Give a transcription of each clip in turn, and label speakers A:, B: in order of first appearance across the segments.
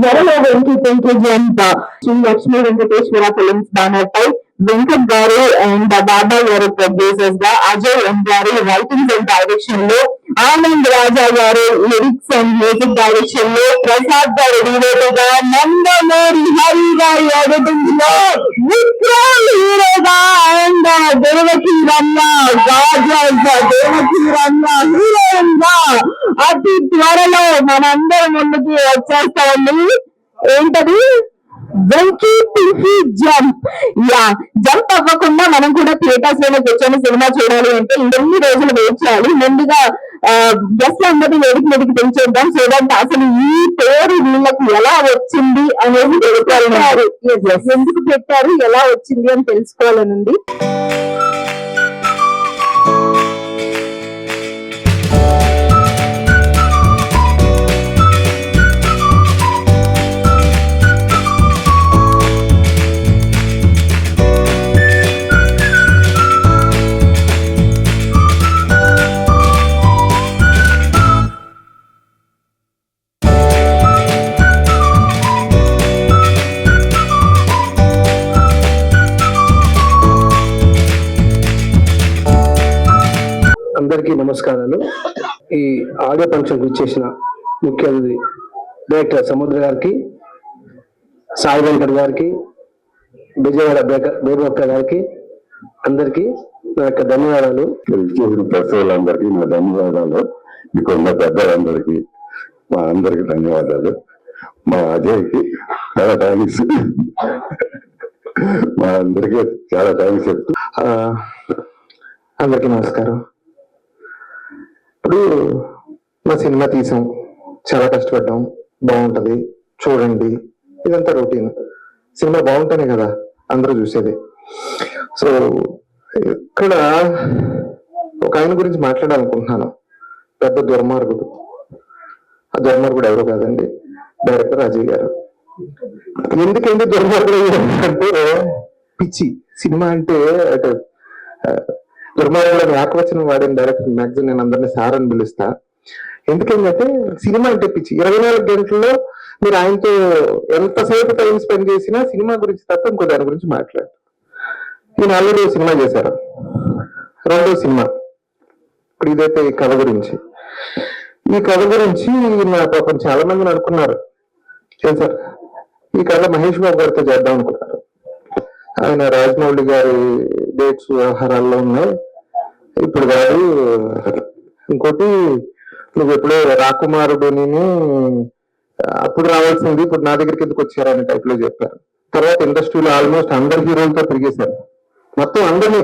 A: త్వరలో వెంకీ పెంకేజీ అంత Shri Lakshmi Venkateswara films banner పై వెంకట్ గారు అండ్ బాబా గారు ప్రొడ్యూసర్స్ గా, అజయ్ ఎం గారు రైటింగ్ అండ్ డైరెక్షన్ లో, ఆనంద్ రాజా గారు లిరిక్స్ అండ్ మ్యూజిక్ డైరెక్షన్ లో, ప్రసాద్ గారు హీరోగా, నందమూరి హరి గారి ఎడిటింగ్ లో, విక్రమ్ హీరోగా అండ్ దేవకీ రమ్య దేవకీ రమ్య హీరోయిన్ గా అతి త్వరలో మనందరి ముందుకి వచ్చేస్తామండి. ఏంటది? వెంకీ పింకీ జంప్. జంప్ అవ్వకుండా మనం కూడా థియేటర్స్ లోనే కూర్చొని సినిమా చూడాలి అంటే ఇంకెన్ని రోజులు వెయిట్ చేయాలి. ముందుగా గెస్ట్ అందరినీ వేదిక మీదకి పెంచేద్దాం. సో దట్ అసలు ఈ పేరు వీళ్ళకి ఎలా వచ్చింది అనేది తెలుసుకోవాలన్నారు. ఎందుకు పెట్టారు, ఎలా వచ్చింది అని తెలుసుకోవాలనుంది.
B: అందరికీ నమస్కారాలు. ఈ ఆడియో ఫంక్షన్ ఇచ్చేసిన ముఖ్య అతిథి డైరెక్టర్ సముద్ర గారికి, సాయి వెంకట్ గారికి, విజయవాడ బేబక్క గారికి అందరికీ నా యొక్క ధన్యవాదాలు.
C: అందరికీ నా ధన్యవాదాలు. ఇక్కడ ఉన్న పెద్దలందరికీ మా అందరికి ధన్యవాదాలు. మా అజయ్కి చాలా థ్యాంక్స్. మా అందరికి చాలా థ్యాంక్స్ చెప్తూ
B: అందరికీ నమస్కారం. ఇప్పుడు మా సినిమా తీసాం, చాలా కష్టపడ్డాం, బాగుంటది చూడండి, ఇదంతా రొటీన్. సినిమా బాగుంటేనే కదా అందరూ చూసేది. సో ఇక్కడ ఒక ఆయన గురించి మాట్లాడాలనుకుంటున్నాను. పెద్ద దుర్మార్గుడు. ఆ దుర్మార్గుడు ఎవరు కాదండి, డైరెక్టర్ అజయ్ గారు. ఎందుకంటే దుర్మార్గుడు అంటే పిచ్చి. సినిమా అంటే దుర్మార్గుడు ఏకవచనం వాడిన డైరెక్టర్ మ్యాక్సిమం నేను అందరినీ సార్ అని పిలుస్తా. ఎందుకంటే సినిమా అంటే పిచ్చి. 24 గంటల్లో మీరు ఆయనతో ఎంతసేపు టైం స్పెండ్ చేసినా సినిమా గురించి తప్ప ఇంకో దాని గురించి మాట్లాడు. ఈయన ఆల్రెడీ సినిమా చేశారు, రెండో సినిమా. ఇప్పుడు ఇదైతే ఈ కథ గురించి. ఈ కథ గురించి నా పాపం చాలా మంది అనుకున్నారు, ఏం సార్ ఈ కథ మహేష్ బాబు గారితో చేద్దాం అనుకున్నారు. ఆయన రాజమౌళి గారి డేట్స్ వ్యవహారాల్లో ఉన్నాయి, ఇప్పుడు కాదు. ఇంకోటి, నువ్వు ఎప్పుడో రాకుమారుడుని అప్పుడు రావాల్సింది, ఇప్పుడు నా దగ్గరికి ఎందుకు వచ్చారనే టైప్ లో చెప్పారు. తర్వాత ఇండస్ట్రీలో ఆల్మోస్ట్ అందరు హీరోలతో తిరిగేశారు. మొత్తం అందరినీ,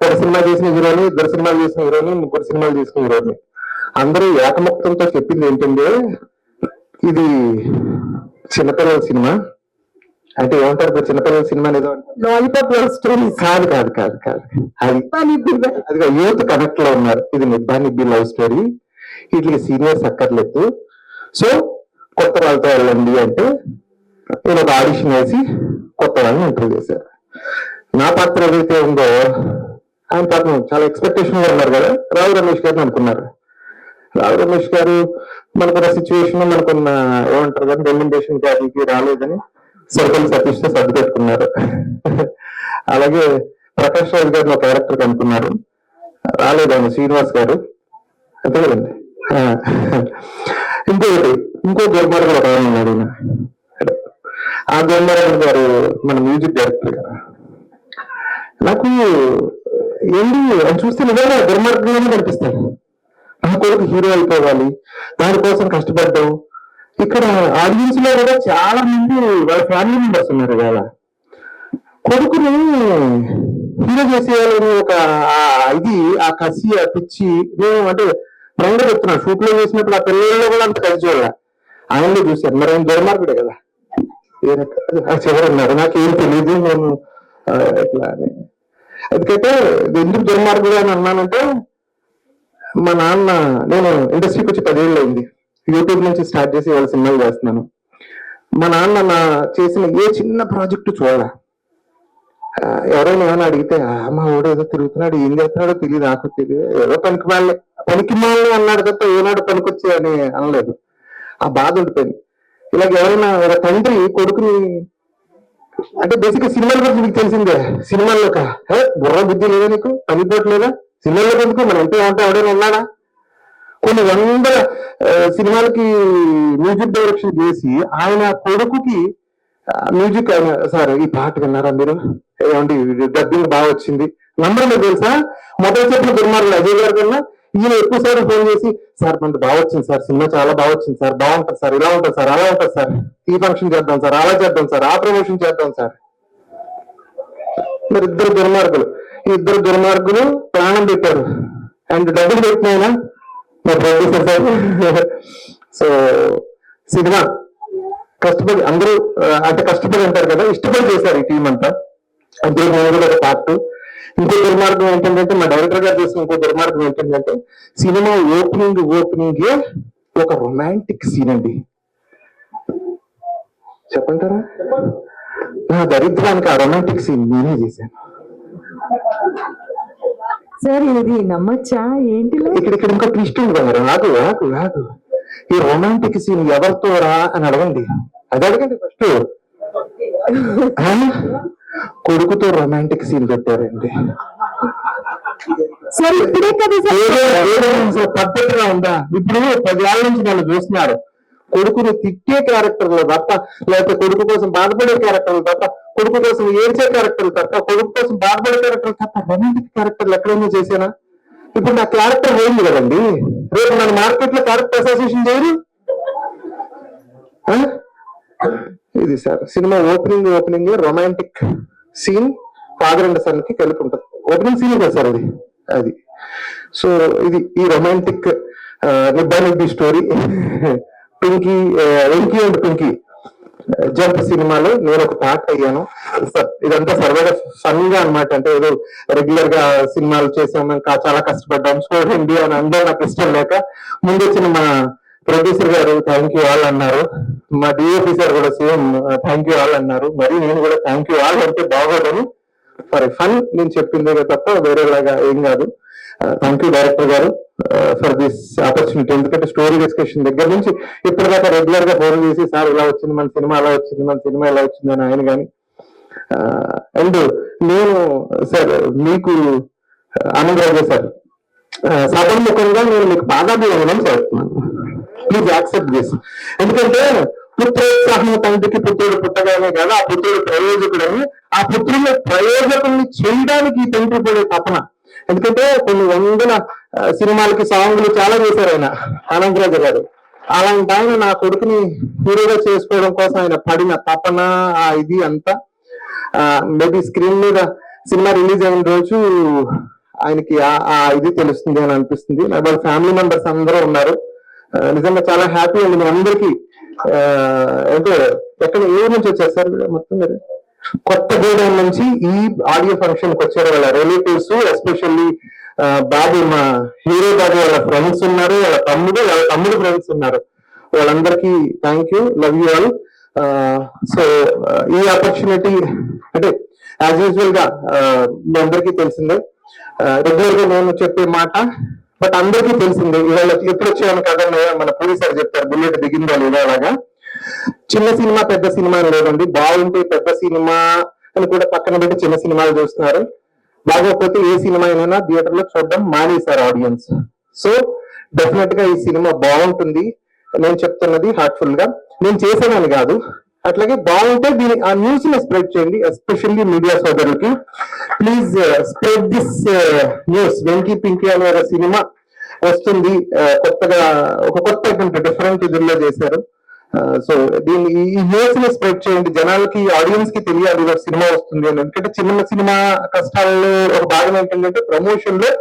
B: ఒక సినిమా చేసిన హీరోని, 2 సినిమాలు చేసిన హీరోని, 3 సినిమాలు చేసిన హీరోని అందరూ ఏకముక్తంతో చెప్పింది ఏంటంటే, ఇది చిన్నపిల్లల సినిమా. అంటే ఏమంటారు, చిన్నపిల్లల సినిమా అనేది కాదు కాదు కాదు కాదు అది యూత్ కనెక్ట్ లో ఉన్నారు. ఇది నిబ్బా నిబ్బి లవ్ స్టోరీ, వీటికి సీనియర్స్ అక్కర్లేదు. సో కొత్త వాళ్ళతో వెళ్ళండి అంటే నేను ఒక ఆడిషన్ వేసి కొత్త వాళ్ళని ఇంటర్వ్యూ చేశారు. నా పాత్ర ఏదైతే ఉందో, ఆయన పాత్ర చాలా ఎక్స్పెక్టేషన్ లో ఉన్నారు కదా. రావు రమేష్ గారిని అనుకున్నారు. రావు రమేష్ గారు మనకున్న సిచ్యువేషన్, మనకున్న ఏమంటారు కానీ రెమ్యునరేషన్ గారికి రాలేదని సర్కల్ సతీష్ తో సర్దు పెట్టుకున్నారు. అలాగే ప్రకాష్ రాజ్ గారిని ఒక క్యారెక్టర్ అనుకున్నారు, రాలేదు ఆయన శ్రీనివాస్ గారు, అంతే కదండి. ఇంకో దుర్మార్గుడు ఒక ఆయన ఉన్నాడు. ఆ దుర్మార్గుడు గారు మన మ్యూజిక్ డైరెక్టర్ గారు. నాకు ఏంటి అని చూస్తే నిజంగా దుర్మార్గంగానే కనిపిస్తాడు. నా కొడుకు హీరో అయిపోవాలి, దానికోసం కష్టపడ్డావు. ఇక్కడ ఆడియన్స్ లో కూడా చాలా మంది వాళ్ళ ఫ్యామిలీ మెంబర్స్ ఉన్నారు కదా. కొడుకుని హీరో చేసేయాలని ఒక ఇది, ఆ కసి, ఆ పిచ్చి. నేను అంటే ఫ్రెండ్ చెప్తున్నాను, షూట్ లో చేసినప్పుడు ఆ పిల్లల్లో కూడా అంత కలిసి చూడాల. ఆయనలో చూశారు, మరి ఆయన దుర్మార్గుడే కదా. చివరన్నారు, నాకేం తెలియదు నేను ఎట్లా అని. ఎందుకంటే ఎందుకు దుర్మార్గుడు అని అన్నానంటే, మా నాన్న, నేను ఇండస్ట్రీకి వచ్చి 10 ఏళ్ళు అయింది. యూట్యూబ్ నుంచి స్టార్ట్ చేసి వాళ్ళ సినిమాలు చేస్తున్నాను. మా నాన్న నా చేసిన ఏ చిన్న ప్రాజెక్టు చూడాల. ఎవరైనా ఏమైనా అడిగితే, మా వాడు ఏదో తిరుగుతున్నాడు, ఏం చేస్తున్నాడో తెలియదు, నాకు తెలియదు, ఏదో పనికి మాలని అన్నాడు తప్ప ఏనాడు పనికొచ్చే అని అనలేదు. ఆ బాధ ఉండిపోయింది. ఇలాగ ఎవరైనా ఒక తండ్రి కొడుకుని అంటే బేసిక్ గా సినిమాల గురించి మీకు తెలిసిందే, సినిమాల్లో బుర్ర బుద్ధి లేదా నీకు, పనిపోవట్లేదా సినిమాల్లో ఎందుకు, మనం ఎంతో ఏమంటే ఎవడైనా ఉన్నాడా? కొన్ని వందల సినిమాలకి మ్యూజిక్ డైరెక్షన్ చేసి ఆయన కొడుకుకి మ్యూజిక్ సార్ ఈ పాట విన్నారా మీరు, ఏమండి డబ్బింగ్ బాగా వచ్చింది నంబర్ మీకు తెలుసా? మొదటి చెప్పిన దుర్మార్గులు అజయ్ గారి కన్నా ఈయన ఎక్కువ సార్లు ఫోన్ చేసి సార్ మనకు బాగా వచ్చింది సార్, సినిమా చాలా బాగా వచ్చింది సార్, బాగుంటుంది సార్, ఇలా ఉంటుంది సార్, అలా ఉంటుంది సార్, ఈ ఫంక్షన్ చేద్దాం సార్, అలా చేద్దాం సార్, ఆ ప్రమోషన్ చేద్దాం సార్. మరి ఇద్దరు దుర్మార్గులు, ఈ ఇద్దరు దుర్మార్గులు ప్రాణం పెట్టారు అండ్ డబ్బులు పెట్టినాయన మా ప్రొడ్యూసర్ సార్. సో సినిమా కష్టపడి అందరూ అంటే కష్టపడి అంటారు కదా, ఇష్టపడి చేశారు ఈ టీం అంతా. అందులో నేను కూడా ఒక పార్ట్. ఇంకో దుర్మార్గం ఏంటంటే మా డైరెక్టర్ గారు చేసిన ఇంకో దుర్మార్గం ఏంటంటే సినిమా ఓపెనింగ్ ఒక రొమాంటిక్ సీన్ అండి. చెప్పంటారా? నా దరిద్రానికి ఆ రొమాంటిక్ సీన్ నేనే చేశాను.
A: సార్ ఇది నమ్మచ్చా ఏంటి?
B: ఇక్కడ ఇంకో ట్విస్ట్ ఉంది కదా, రాదు ఈ రొమాంటిక్ సీన్ ఎవరితో రా అని అడగండి, అది అడగండి ఫస్ట్. కొడుకుతో రొమాంటిక్ సీన్ పెట్టారండి.
A: సార్ ఇప్పుడే కదా
B: పద్ధతిగా ఉందా? ఇప్పుడు 10 ఏళ్ల నుంచి నన్ను చూస్తున్నారు, కొడుకుని తిట్టే క్యారెక్టర్లు తప్ప, లేకపోతే కొడుకు కోసం బాధపడే క్యారెక్టర్లు తప్ప, కొడుకు కోసం ఏడ్చే క్యారెక్టర్లు తప్ప, కొడుకు కోసం బాధపడే క్యారెక్టర్లు తప్ప రొమాంటిక్ క్యారెక్టర్లు ఎక్కడైనా చేశానా? ఇప్పుడు నా క్యారెక్టర్ పోయింది కదండి, రేపు నన్ను మార్కెట్ లో క్యారెక్టర్ అసోసియేషన్ చేయరు. ఇది sir cinema opening romantic scene father and son కి కలిపి ఉంటుంది. ఓపెనింగ్ సీన్ కదా సార్ అది. సో ఇది ఈ రొమాంటిక్ నిబ్బానిబ్బి story Venky and Pinky jump సినిమాలో నేను ఒక పార్ట్ అయ్యాను. ఇదంతా సరదాగా ఫన్ గా అనమాట. అంటే ఏదో రెగ్యులర్ గా సినిమాలు చేసాము, చాలా కష్టపడ్డాం, చూడండి అని అందరూ నాకు ఇష్టం లేక ముందు వచ్చిన మా ప్రొడ్యూసర్ గారు థ్యాంక్ యూ ఆల్ అన్నారు, మా డిఓపి సార్ కూడా సేమ్ థ్యాంక్ యూ ఆల్ అన్నారు. మరి నేను కూడా థ్యాంక్ యూ ఆల్ అంటే బాగోదని ఫర్ ఫన్ నేను చెప్పిందే తప్ప వేరేలాగా ఏం కాదు. థ్యాంక్ యూ డైరెక్టర్ గారు ఫర్ దిస్ ఆపర్చునిటీ. ఎందుకంటే స్టోరీ డిస్కషన్ దగ్గర నుంచి ఇప్పటిదాకా రెగ్యులర్ గా ఫోన్ చేసి సార్ ఇలా వచ్చింది, మన సినిమా అలా వచ్చింది, మన సినిమా ఇలా వచ్చింది అని ఆయన కానీ. అండ్ నేను సార్ మీకు ఆనందరాజు సార్ సభముఖంగా నేను మీకు పాదాభివందనం చేస్తున్నాను. Please accept this. ఎందుకంటే పుత్రోత్సాహం తండ్రికి పుత్రుడు పుట్టగానే కదా ఆ పుత్రుడు ప్రయోజకుడని, ఆ పుత్రుని ప్రయోజకుల్ని చేయడానికి ఈ తండ్రి పడే తపన. ఎందుకంటే కొన్ని వందల సినిమాలకి సాంగ్లు చాలా చేశారు ఆయన ఆనందరాజు గారు. అలాంటి ఆయన నా కొడుకుని హీరోగా చేసుకోవడం కోసం ఆయన పడిన తపన ఆ ఇది అంతా మేబీ స్క్రీన్ మీద సినిమా రిలీజ్ అయిన రోజు ఆయనకి ఆ ఇది తెలుస్తుంది అని అనిపిస్తుంది. వాళ్ళ ఫ్యామిలీ మెంబర్స్ అందరూ ఉన్నారు. నిజంగా చాలా హ్యాపీ అండి మీ అందరికీ. అంటే ఎక్కడ ఏ నుంచి వచ్చారు సార్ మొత్తం మీరు? కొత్తగూడెం నుంచి ఈ ఆడియో ఫంక్షన్ కి వచ్చారు. వాళ్ళ రిలేటివ్స్, ఎస్పెషల్లీ బాబు మా హీరో బాబు వాళ్ళ ఫ్రెండ్స్ ఉన్నారు, వాళ్ళ తమ్ముడు ఫ్రెండ్స్ ఉన్నారు. వాళ్ళందరికీ thank you, love you all. So ఈ ఆపర్చునిటీ అంటే యాజ్ యూజువల్ గా మీ అందరికీ తెలిసిందే, రెగ్యులర్ గా నేను చెప్పే మాట, బట్ అందరికీ తెలిసిందే. ఇవాళ ఎప్పుడు వచ్చాను కదా మన పోలీసారు చెప్తారు బుల్లెట్ దిగిందా లేదా అలాగా. చిన్న సినిమా పెద్ద సినిమా అని లేదండి, బాగుంటే పెద్ద సినిమా అని కూడా పక్కన పెట్టి చిన్న సినిమాలు చూస్తున్నారు. బాగోకపోతే ఏ సినిమా అయినా థియేటర్ లో చూడడం మానేశారు ఆడియన్స్. సో డెఫినెట్ గా ఈ సినిమా బాగుంటుంది. నేను చెప్తున్నది హార్ట్ఫుల్ గా, నేను చేశానని కాదు. అట్లాగే బాగుంటే దీని ఆ న్యూస్ ని స్ప్రెడ్ చేయండి, ఎస్పెషల్లీ మీడియా సోదరులకి. Please spread this news. Venky Pinky అనే ఒక సినిమా వస్తుంది, కొత్తగా ఒక కొత్త డిఫరెంట్ ఇదిలో చేశారు. సో దీన్ని ఈ న్యూస్ ని స్ప్రెడ్ చేయండి, జనాలకి ఆడియన్స్ కి తెలియాలి ఒక సినిమా వస్తుంది అని. ఎందుకంటే చిన్న సినిమా కష్టాల్లో ఒక భాగం ఏంటంటే ప్రమోషన్ లో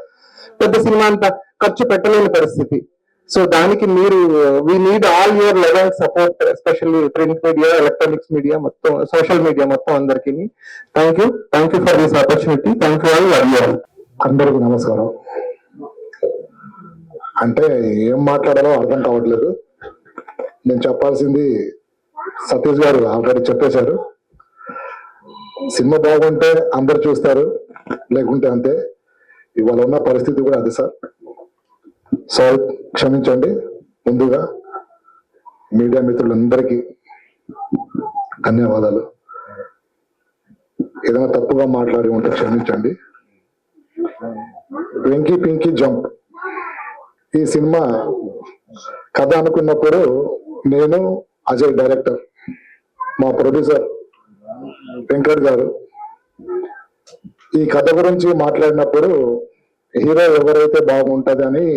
B: పెద్ద సినిమా అంత ఖర్చు పెట్టలేని పరిస్థితి. సో దానికి మీరు we need all your level support, especially print media, electronics media, మొత్తం సోషల్ మీడియా మొత్తం అందరికీ thank you for this opportunity. Thank you all, love you all.
D: అందరికీ నమస్కారం. అంటే ఏం మాట్లాడాలో అర్థం కావట్లేదు. నేను చెప్పాల్సింది సతీష్ గారు ఆల్రెడీ చెప్పేశారు. సినిమా బాగుంటే అందరు చూస్తారు, లేకుంటే అంతే. ఇవాళ ఉన్న పరిస్థితి కూడా అది సార్. సారీ, క్షమించండి. ముందుగా మీడియా మిత్రులందరికీ ధన్యవాదాలు. ఏదైనా తప్పుగా మాట్లాడి ఉంటే క్షమించండి. వెంకీ పింకీ జంప్ ఈ సినిమా కథ అనుకున్నప్పుడు నేను అజయ్ డైరెక్టర్, మా ప్రొడ్యూసర్ వెంకట్ గారు ఈ కథ గురించి మాట్లాడినప్పుడు హీరో ఎవరైతే బాగుంటదని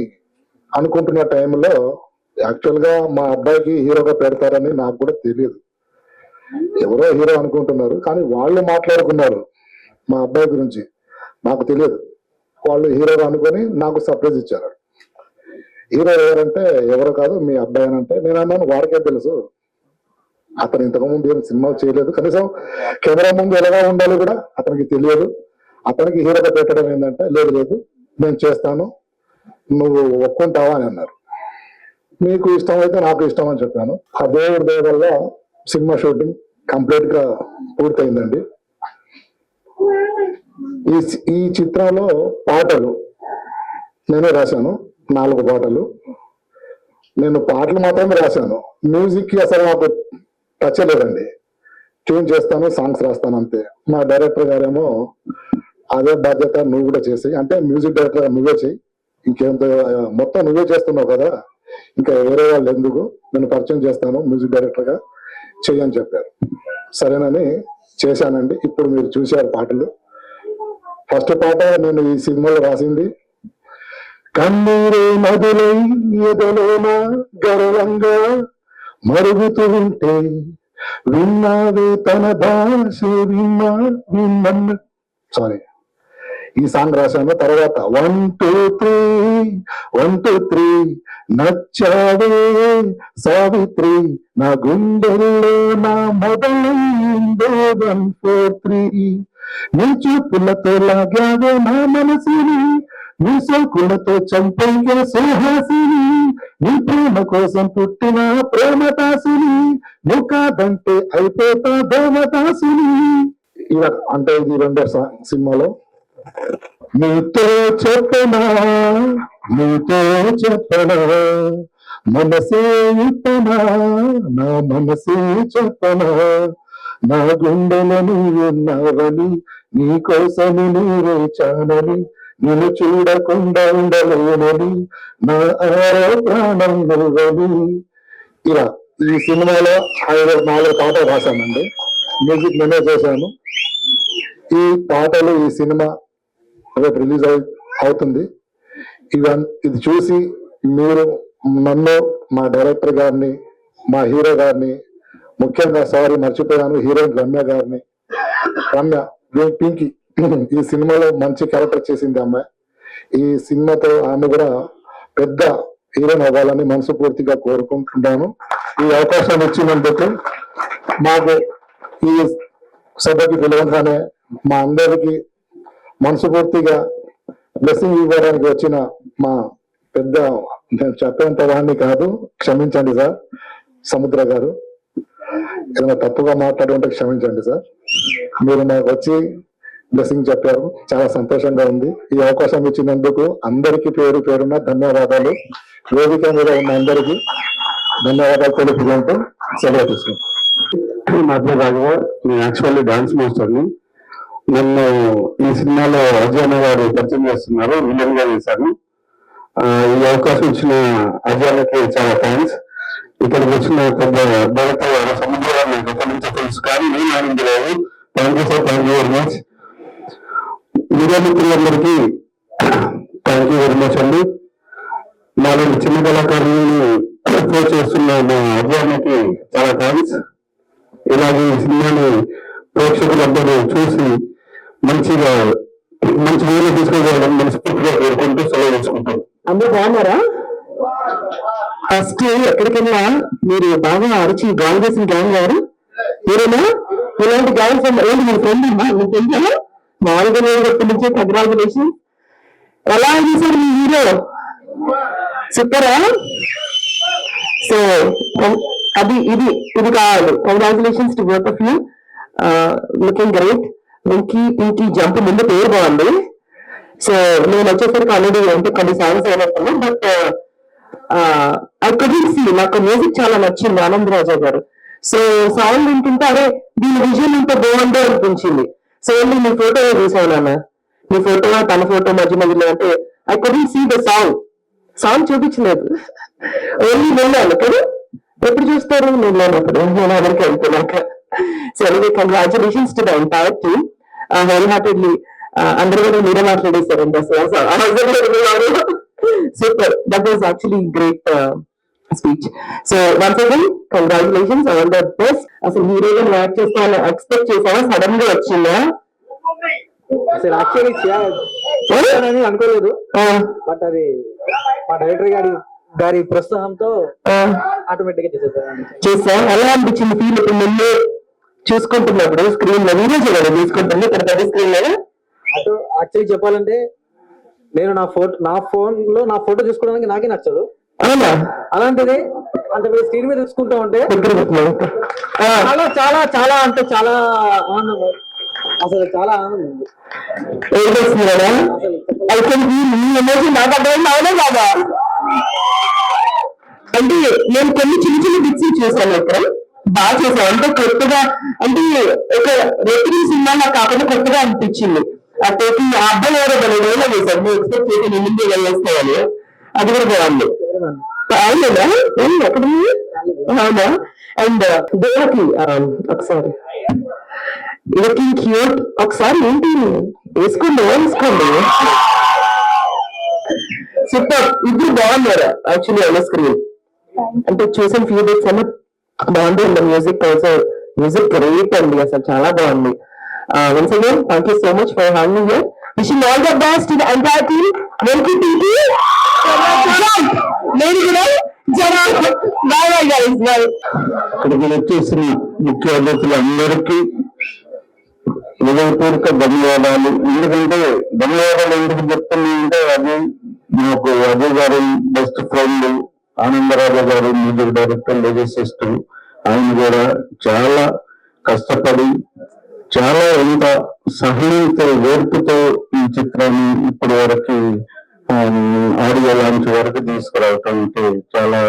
D: అనుకుంటున్న టైంలో యాక్చువల్గా మా అబ్బాయికి హీరోగా పెడతారని నాకు కూడా తెలియదు. ఎవరో హీరో అనుకుంటున్నారు, కానీ వాళ్ళు మాట్లాడుకున్నారు మా అబ్బాయి గురించి, నాకు తెలియదు. వాళ్ళు హీరోగా అనుకొని నాకు సర్ప్రైజ్ ఇచ్చారు. హీరో ఎవరంటే ఎవరో కాదు మీ అబ్బాయి అని అంటే నేను అన్నాను వాడికే తెలుసు, అతను ఇంతకుముందు ఏం సినిమా చేయలేదు, కనీసం కెమెరా ముందు ఎలాగా ఉండాలి కూడా అతనికి తెలియదు. అతనికి హీరోగా పెట్టడం ఏంటంటే లేదు లేదు నేను చేస్తాను, నువ్వు ఒప్పుకుంటావా అని అన్నారు. మీకు ఇష్టం అయితే నాకు ఇష్టం అని చెప్పాను. ఆ దేవుడి దయ వల్ల సినిమా షూటింగ్ కంప్లీట్ గా పూర్తయిందండి. ఈ చిత్రంలో పాటలు నేనే రాశాను, 4 పాటలు. నేను పాటలు మాత్రమే రాశాను, మ్యూజిక్ కి అసలు నాకు టచ్ లేదండి. ట్యూన్ చేస్తాను, సాంగ్స్ రాస్తాను అంతే. మా డైరెక్టర్ గారేమో అదే బాధ్యత నువ్వు కూడా చేసేయి అంటే, మ్యూజిక్ డైరెక్టర్ నువ్వే చెయ్యి, ఇంకేంత మొత్తం నువ్వే చేస్తున్నావు కదా, ఇంకా వేరే వాళ్ళు ఎందుకు, నేను పరిచయం చేస్తాను మ్యూజిక్ డైరెక్టర్ గా చెయ్యి అని చెప్పారు. సరేనని చేశానండి. ఇప్పుడు మీరు చూశారు పాటలు. ఫస్ట్ పాట నేను ఈ సినిమాలో రాసింది, కన్నీరే నదులై ఎదలోన గర్వంగా మరుగుతూ ఉంటే విన్నావే తన భాష విన్న సారీ ఈ సాంగ్ రాశాను. తర్వాత 1 2 3 నచ్చావే సావిత్రి, నా గుండెల్లో నా మొదలైందో 1 4 3 నీ చూపులతో లాగావే నా మనసుని, నీ సోకులతో చంపయ్యే సుహాసిని, నీ ప్రేమ కోసం పుట్టిన ప్రేమదాసుని, నువ్వు కాదంటే అయిపోతా దేవదాసుని. ఇలా అంటే ఇది 2వ సినిమాలో. నీతో చెప్పనా మనసే ఇప్పనా, నా మనసే చెప్పనా, నా గుండెలను ఉన్నావని, నీ కోసము నీరేచానని, నిన్ను చూడకుండా ఉండలేనని, నా ఆరో ప్రాణం నువ్వని. ఇలా ఈ సినిమాలో 4 పాటలు రాశానండి, మ్యూజిక్ నేనే చేశాను. ఈ పాటలు ఈ సినిమా రేపు రిలీజ్ అవుతుంది. ఇది చూసి మీరు నన్ను, మా డైరెక్టర్ గారిని, మా హీరో గారిని, ముఖ్యంగా సారీ మర్చిపోయాను హీరోయిన్ రమ్య గారిని, పింకీ ఈ సినిమాలో మంచి క్యారెక్టర్ చేసింది అమ్మాయి. ఈ సినిమాతో ఆమె కూడా పెద్ద హీరోయిన్ అవ్వాలని మనస్ఫూర్తిగా కోరుకుంటున్నాను. ఈ అవకాశం ఇచ్చినందుకు మాకు ఈ సభకి పిలవగానే మా అందరికి మనస్ఫూర్తిగా బ్లెస్సింగ్ ఇవ్వడానికి వచ్చిన మా పెద్ద, నేను చెప్పేంత వాడిని కాదు, క్షమించండి సార్ సముద్ర గారు, ఏదైనా తప్పుగా మాట్లాడుంటే క్షమించండి సార్. మీరు నాకు వచ్చి బ్లెస్సింగ్ చెప్పారు, చాలా సంతోషంగా ఉంది. ఈ అవకాశం ఇచ్చినందుకు అందరికీ పేరు పేరున ధన్యవాదాలు. వేదిక మీద ఉన్న అందరికీ ధన్యవాదాలు తెలుపుకుంటూ సెలవు తీసుకుంటాం.
C: మధ్య రాఘవ, నేను యాక్చువల్లీ డాన్స్ మాస్టర్ని. నన్ను ఈ సినిమాలో అజయ్ గారు పరిచయం చేస్తున్నారు, విలన్ గా చేశాను. ఈ అవకాశం ఇచ్చిన అజయ్కి చాలా థ్యాంక్స్. ఇక్కడికి వచ్చిన పెద్ద డైరెక్టర్ గారు సముద్ర గారు నాకు ఎప్పటి నుంచో తెలుసు, కానీ నేను ఆనంది లేదు. Thank you sir, thank you very much. Media మిత్రులందరికీ థ్యాంక్ యూ వెరీ మచ్ అండి. నాలుగు చిన్న కళాకారులను అప్రోచ్ చేస్తున్న మా అజయ్కి చాలా థ్యాంక్స్. ఇలాగే ఈ సినిమాని ప్రేక్షకులందరూ చూసి మంచి వేలు తీసుకోగలడం మనస్ఫూర్తిగా కోరుకుంటూ సెలవు తీసుకుంటాం.
A: అందరూ బాగున్నారా? ఫస్ట్ ఎక్కడికైనా మీరు బాగా అరిచి గాలి చేసిన గ్యాంగ్ గారు మీరేనా? ఇలాంటి గ్యాంగ్స్ ఏంటి మీ ఫ్రెండ్ మీ ఫ్రెండ్ మామూలుగా ఎప్పటి నుంచే కంగ్రాచులేషన్. ఎలా చేశారు మీ హీరో? సూపరా? సో అది ఇది కావాలి. Congratulations to both of you, looking great. Venky Pinky jump ముందు పేరు బాగుంది. సో నేను వచ్చేసరికి ఆల్రెడీ అంటే కొన్ని సాంగ్స్ అయినట్టు, బట్ ఐ కుడెంట్ సీ, నాకు మ్యూజిక్ చాలా నచ్చింది ఆనంద్ రాజా గారు. సో సాంగ్ వింటుంటే అరే దీని విజన్ ఇంత బాగుందో అనిపించింది. సో ఓన్లీ నీ ఫోటో చూసాను నాన్న, నీ ఫోటో తన ఫోటో మధ్య మధ్యలో అంటే I couldn't see the song చూపించలేదు, ఓన్లీ వెళ్ళాను కదా. ఎప్పుడు చూస్తారు? నేను లేనప్పుడు, నేను అక్కడికి వెళ్తున్నాక. సో అలాగే congratulations to the entire team, whole heartedly. అందరూ కూడా మీరే మాట్లాడేశారండి అసలు. Super, that was actually great speech. So once again congratulations, all the best. అసలు హీరోగా యాక్ట్ చేస్తాను ఎక్స్పెక్ట్ చేసావా? సడన్ గా వచ్చిందా?
E: అసలు యాక్చువల్లీ చేయాలని అనుకోలేదు, బట్ అది మా డైరెక్టర్ గారి ప్రోత్సాహంతో ఆటోమేటిక్ గా
A: చేసా. ఎలా అనిపించింది ఫీల్ ఇప్పుడు ముందు చూసుకుంటున్నప్పుడు? స్క్రీన్ లో వీడియో చేయాలి తీసుకుంటుంది ఇక్కడ పెద్ద స్క్రీన్ లో.
E: అటు యాక్చువల్లీ చెప్పాలంటే నేను నా ఫోన్ లో నా ఫోటో చూసుకోవడానికి నాకే నచ్చదు.
A: అవునా?
E: అలాంటిది అంటే మీరు స్క్రీన్ మీద చూసుకుంటా ఉంటే చాలా చాలా చాలా అంటే చాలా ఆనందం, అసలు చాలా ఆనందం ఉంది.
A: ఏం చేస్తున్నారా? అయితే మీ ఎమోషన్ నాకు అర్థమైంది, అవునా బాబా? అంటే నేను కొన్ని చిన్న చిన్న బిట్స్ చూసాను ఇక్కడ, బాగా చేశాను. అంటే కొత్తగా, అంటే ఒక రెట్టింగ్ సినిమా నాకు కాకుండా కొత్తగా అనిపించింది. అంటే ఆ అబ్బాయి ఎవరో వేలో చేశారు, నేను ఎక్స్పెక్ట్ చేసి హిందీ వేస్తామని, అది కూడా బాగుంది. అవునా? ఎక్కడ? అవునా? అండ్ దేవకి ఒకసారి లుకింగ్ క్యూట్, ఒకసారి ఏంటి వేసుకోండి సూపర్. ఇద్దరు బాగున్నారు యాక్చువల్లీ ఆన్ స్క్రీన్. అంటే చూసిన ఫ్యూ డేస్ అన్న బాగుంది. And music also, music great అండి, అసలు చాలా బాగుంది. Once again thank you so much for having here. Wishing all the best to the entire team. Welcome to నేను కూడా బాయ్ గైస్, బాయ్.
C: ఇక్కడికి వచ్చేసిన ముఖ్య అతిథులు అందరికీ హృదయపూర్వక ధన్యవాదాలు. ఎందుకంటే ధన్యవాదాలు ఎందుకు చెప్తున్నాయంటే, అది నాకు అజయ్ గారు బెస్ట్ ఫ్రెండ్, ఆనందరాజు గారు మ్యూజిక్ డైరెక్టర్, లిరిసిస్ట్. ఆయన కూడా చాలా కష్టపడి, చాలా ఎంత సహనంతో, ఓర్పుతో ఈ చిత్రాన్ని ఇప్పటి వరకు ఆడియో లాంచ్ వరకు తీసుకురావటం అంటే చాలా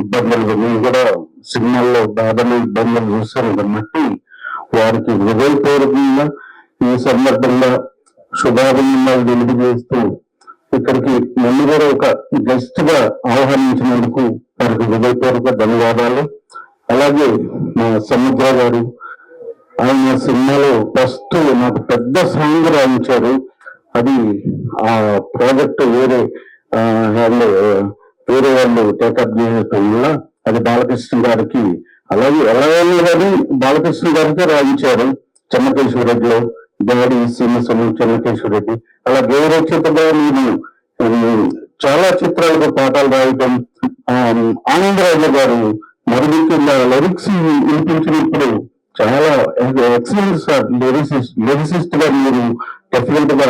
C: ఇబ్బందులు, నేను కూడా సినిమాల్లో బాధలు ఇబ్బందులు చూశాను కాబట్టి వారికి హృదయపూర్వకంగా ఈ సందర్భంగా శుభాభినందనలు తెలియజేస్తూ, ఇక్కడికి నన్ను కూడా ఒక గెస్ట్ గా ఆహ్వానించినందుకు వారికి హృదయపూర్వక ధన్యవాదాలు. అలాగే మా సముద్ర గారు, ఆయన సినిమాలో ఫస్ట్ నాకు పెద్ద సాంగ్ రాయించారు. అది ఆ ప్రాజెక్ట్ వేరే వాళ్ళు టేకప్ చేయటం వల్ల అది బాలకృష్ణ గారికి, అలాగే ఎలాగైనా కానీ బాలకృష్ణ గారికి రాయించారు. చెన్నకేశ్వరరెడ్డిలో గాడి శ్రీనివాసం, చెన్నకేశ్వరరెడ్డి, అలా గౌరవచితగా నేను చాలా చిత్రాలకు పాటలు రాయటం. ఆనందరాజు గారు మరుగుతున్న లిరిక్స్ వినిపించినప్పుడు చాలా ఎక్సలెంట్ సార్, లిరిసిస్ట్ గా మీరు డెఫినెట్ గా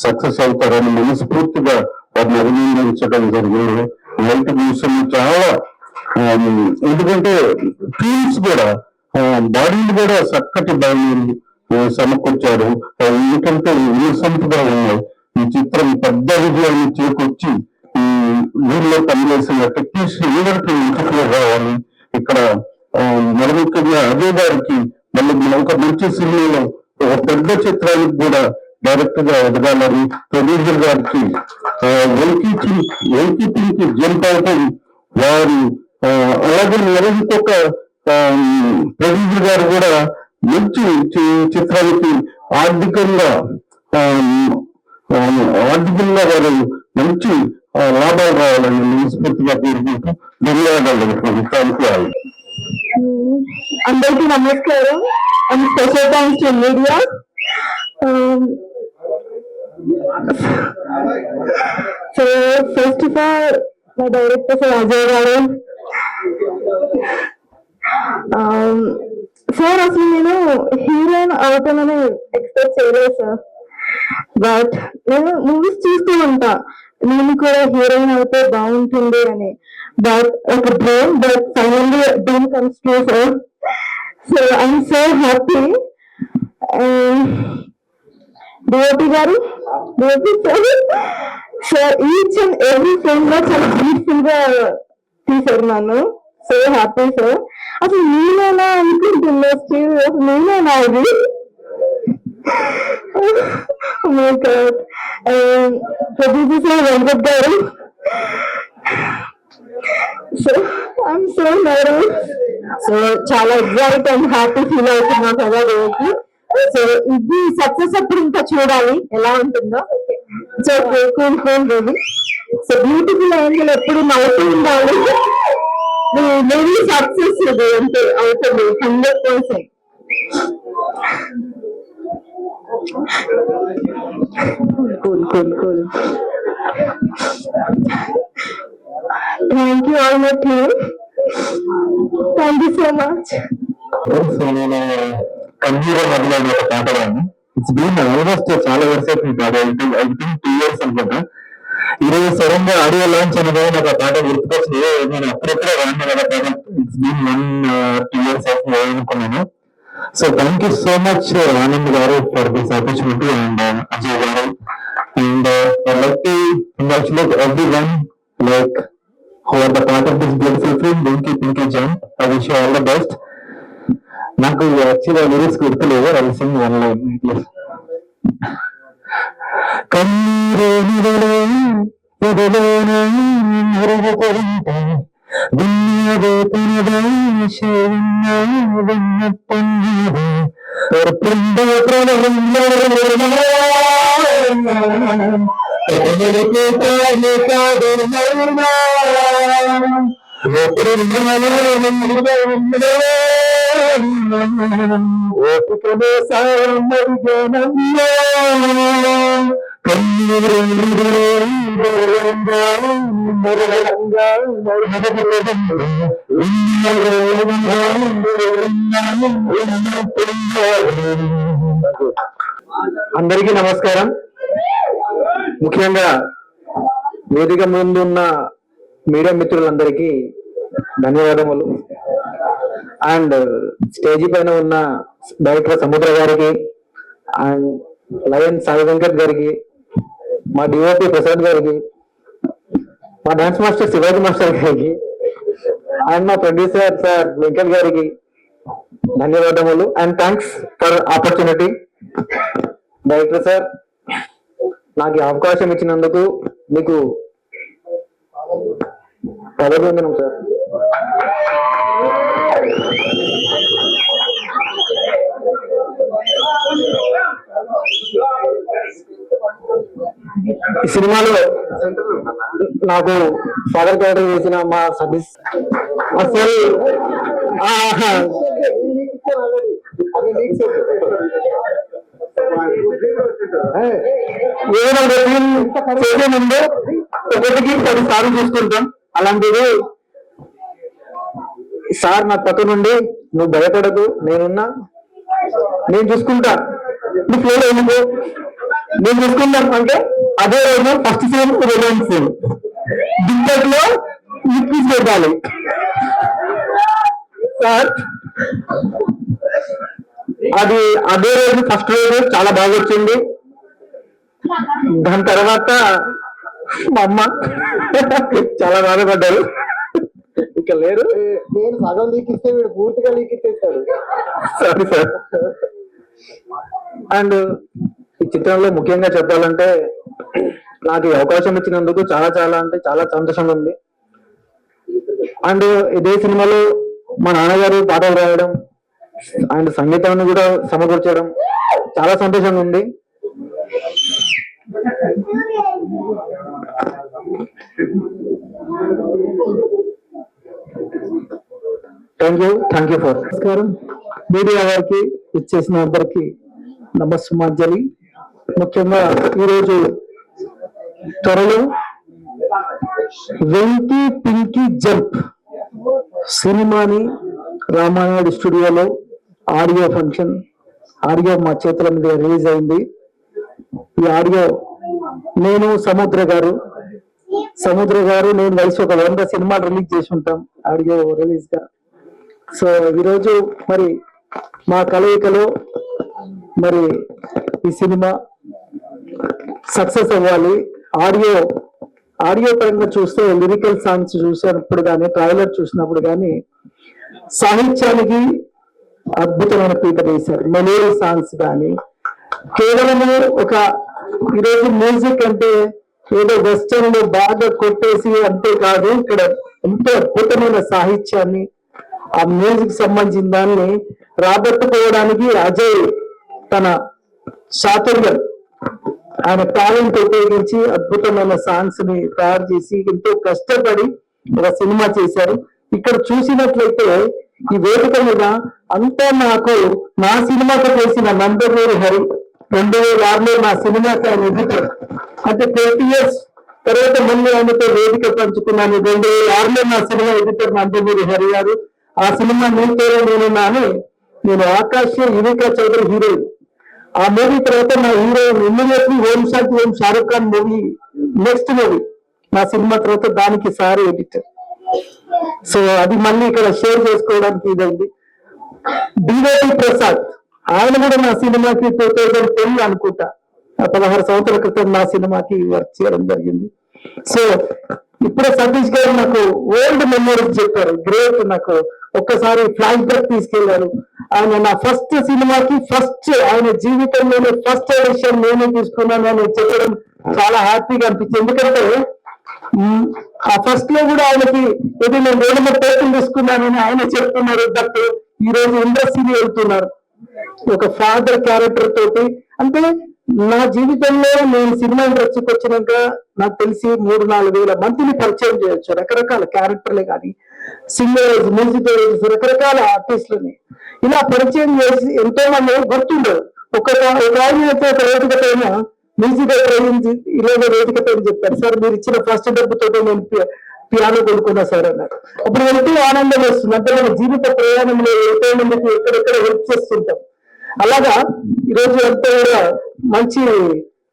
C: సక్సెస్ అవుతారని మనస్ఫూర్తిగా వారిని అభినందించడం జరిగింది. లైట్ విషయం చాలా, ఎందుకంటే ఫీల్స్ కూడా, బాడీలు కూడా చక్కటి బాడీలు సమకూర్చారు. ఎందుకంటే ఇన్నసెంట్ గా ఉన్నాయి. ఈ చిత్రం పెద్ద విజయాన్ని చేకూర్చి ఊళ్ళో పనిచేసిన టెక్నీషియన్ అందరికీ ఇంటికి రావాలి. ఇక్కడ మరి ముఖ్యంగా అజయ్ గారికి మళ్ళీ ఒక మంచి సినిమాలో ఒక పెద్ద చిత్రానికి కూడా డైరెక్టర్ గా ఎదగాలని, ప్రొడ్యూసర్ గారికి ఎల్కీటీకి జంప్ అవటం వారు, అలాగే ఇంకొక ప్రొడ్యూసర్ గారు కూడా మంచి చిత్రానికి ఆర్థికంగా వారు మంచి లాభాలు రావాలని మనస్ఫూర్తిగా కోరుకుంటూ ధన్యవాదాలు.
A: అందరికీ నమస్కారం. And special thanks to media. So first of all మా డైరెక్టర్ సార్ అజయ్ గారు, సార్ అసలు నేను హీరోయిన్ అవుతానని ఎక్స్పెక్ట్ చేయలేదు సార్. బట్ నేను మూవీస్ చూస్తూ ఉంటా, నేను కూడా హీరోయిన్ అయితే బాగుంటుంది అని. బట్ ఒక dream, but finally dream comes true sir. So I'm so happy. DOP గారు, DOP sir each and every frame లో చాలా బ్యూటిఫుల్ గా తీసారు నన్ను. So happy sir. అసలు నేనేనా అనుకుంటున్నా స్టీవ్, అసలు నేనేనా ఇది? ప్రొడ్యూసర్ వెంకట్ గారు, so I'm so nervous. So చాలా ఎగ్జైట్ అండ్ హ్యాపీ ఫీల్ అవుతున్నా కదా రోజు. సో ఇది సక్సెస్ అప్పుడు ఇంకా చూడాలి ఎలా ఉంటుందో. So cool cool baby. So beautiful Angel ఎప్పుడు నవ్వుతూ ఉండాలి. మేబీ సక్సెస్ ఇది అంటే అవుతుంది 100%. Cool. Thank you all my team. Thank you so much.
C: So నేను కన్నీర మధ్యలో ఒక పాట పాడాను. ఇట్స్ బీన్ ఆల్మోస్ట్ చాలా వరకు పాట, ఐ థింక్ 2 years అనుకుంటా. ఈరోజు సడన్ గా ఆడియో లాంచ్ అనగా నాకు ఆ పాట గుర్తుకొచ్చింది. నేను అప్పుడప్పుడే వాడిన కదా పాట. ఇట్స్ బీన్ 1-2 years అనుకున్నాను. So thank you so much Anand garu for this opportunity and Ajay garu. And I like to congratulate everyone like who are the part of this beautiful film, Pinky Jump. I wish you all the best. నాకు యాక్చువల్గా lyrics గుర్తులేదు, I will sing one line. కన్నీరు నిదలో ఎదలోన మరుగుపడింత దున్యదో తనదో శరణ్యన్నప్పన్నది బృంద ప్రళయంలో అందరికీ నమస్కారం. ముఖ్యంగా వేదిక ముందు ఉన్న మీడియా మిత్రులందరికీ ధన్యవాదములు. అండ్ స్టేజీ పైన ఉన్న డైరెక్టర్ సముద్ర గారికి అండ్ లయన్ సాయి వెంకట్ గారికి, మా డిఓపి ప్రసాద్ గారికి, మా డాన్స్ మాస్టర్ శివాజీ మాస్టర్ గారికి అండ్ మా ప్రొడ్యూసర్ సార్ వెంకట్ గారికి ధన్యవాదములు. And thanks for opportunity. Director sir, నాకు అవకాశం ఇచ్చినందుకు మీకు అభినందనం సార్. ఈ సినిమాలో నాకు ఫాదర్ క్యారెక్టర్ చేసిన మా సతీష్ అసలు చేసే ముందు ఒకటికి 10 సార్లు చూసుకుంటాం. అలాంటిది సార్ నా పక్క నుండి నువ్వు భయపడదు, నేనున్నా, నేను చూసుకుంటా, నువ్వు ఫ్లో ఎందుకు, నేను చూసుకుంటాను అంటే అదే రోజు ఫస్ట్ సీన్ రిలయన్స్ సీన్ దిగ్గట్లో లిక్విడ్ పెట్టాలి సార్. అది అదే రోజు ఫస్ట్ రోజు చాలా బాగా వచ్చింది. దాని తర్వాత మా అమ్మ చాలా బాధపడ్డారు. ఇక లేరు, నేను సగం లీకిస్తే వీడు పూర్తిగా లీకిచ్చేస్తాడు. Sorry sir. అండ్ ఈ చిత్రంలో ముఖ్యంగా చెప్పాలంటే నాకు ఈ అవకాశం ఇచ్చినందుకు చాలా చాలా అంటే చాలా సంతోషంగా ఉంది. అండ్ ఇదే సినిమాలో మా నాన్నగారు పాటలు రాయడం అండ్ సంగీతాన్ని కూడా సమకూర్చడం చాలా సంతోషంగా ఉంది. Thank you for. నమస్కారం మీడియా వారికి ఇచ్చేసిన అందరికి నమస్సుమాంజలి. ముఖ్యంగా ఈరోజు త్వరలో వెంకీ పింకీ జంప్ సినిమాని రామానాయుడు స్టూడియోలో ఆడియో ఫంక్షన్, ఆడియో మా చేతుల మీద రిలీజ్ అయింది. ఈ ఆడియో నేను సముద్ర గారు నేను కలిసి ఒక 100 సినిమాలు రిలీజ్ చేసి ఉంటాం ఆడియో రిలీజ్ గా. సో ఈరోజు మరి మా కలయికలో మరి ఈ సినిమా సక్సెస్ అవ్వాలి. ఆడియో పరంగా చూస్తే లిరికల్ సాంగ్స్ చూసినప్పుడు కానీ, ట్రైలర్ చూసినప్పుడు కానీ
E: సాహిత్యానికి అద్భుతమైన పీట వేశారు. మెలోడీ సాంగ్స్ కానీ కేవలము ఈరోజు మ్యూజిక్ అంటే ఏదో వెస్టర్న్ లో బాగా కొట్టేసి అంతే కాదు, ఇక్కడ ఎంతో అద్భుతమైన సాహిత్యాన్ని ఆ మ్యూజిక్ సంబంధించిన దాన్ని రాబట్టుకోవడానికి అజయ్ తన చాతుర్యం, ఆయన టాలెంట్ ఉపయోగించి అద్భుతమైన సాంగ్స్ ని తయారు చేసి ఎంతో కష్టపడి ఒక సినిమా చేశారు. ఇక్కడ చూసినట్లయితే ఈ వేదిక మీద అంతా నాకు నా సినిమాకు చేసిన నందమూరి హరి 2006లో నా సినిమాకి ఆయన ఎడిటర్, అంటే 20 years తర్వాత మళ్ళీ ఆయనతో వేదిక పంచుకున్నాను. 2006లో నా సినిమా ఎడిటర్ నందమూరి హరి గారు. ఆ సినిమా నీతోనే నేను ఆకాశ్ యువికా చౌదరి హీరోయిన్. ఆ మూవీ తర్వాత నా heroine immediately Om Shanti Om Shahrukh Khan movie, next movie నా సినిమా తర్వాత దానికి సార్ ఎడిటర్. సో అది మళ్ళీ ఇక్కడ షేర్ చేసుకోవడానికి ఇదండి. డివైటి ప్రసాద్, ఆయన కూడా నా సినిమాకి 2010 అనుకుంటా, 16 సంవత్సరాల క్రితం నా సినిమాకి వర్క్ చేయడం జరిగింది. సో ఇప్పుడు సతీష్ గారు నాకు ఓల్డ్ మెమరీస్ చెప్పారు, గ్రేట్. నాకు ఒక్కసారి ఫ్లాష్ బ్యాక్ తీసుకెళ్లారు. ఆయన నా ఫస్ట్ సినిమాకి ఆయన జీవితంలోనే ఫస్ట్ ఎడిషన్ నేనే తీసుకున్నాను అని చెప్పడం చాలా హ్యాపీగా అనిపించింది. ఎందుకంటే ఆ ఫస్ట్ లో కూడా ఆయనకి ఇది నేను 2-3 పేర్లు తీసుకున్నానని ఆయన చెప్తున్నారు. బట్ ఈ రోజు ఇండస్ట్రీని వెళ్తున్నారు ఒక ఫాదర్ క్యారెక్టర్ తోటి. అంటే నా జీవితంలో నేను సినిమా ఇండస్ట్రీకి వచ్చినాక నాకు తెలిసి 3-4 వేల మందిని పరిచయం చేయొచ్చు, రకరకాల క్యారెక్టర్లే కానీ, సింగర్స్, మ్యూజిక్ డైరెక్టర్స్, రకరకాల ఆర్టిస్టులని ఇలా పరిచయం చేసి ఎంతో మంది గుర్తుండదు. ఒక ఆయన అయితే ఒక వేదిక పైన మ్యూజిక్ డైరెక్టర్ ఇలాగే వేదిక పైన చెప్పారు, సార్ మీరు ఇచ్చిన ఫస్ట్ డబ్బుతో నేను పియానో కొనుక్కున్నా సార్ అన్నారు. అప్పుడు ఎంతో ఆనందం వస్తుంది. అంటే మన జీవిత ప్రయాణంలో ఎంతో మందికి ఎక్కడెక్కడ హెల్ప్ చేస్తుంటాం. అలాగా ఈరోజు ఎంతో కూడా మంచి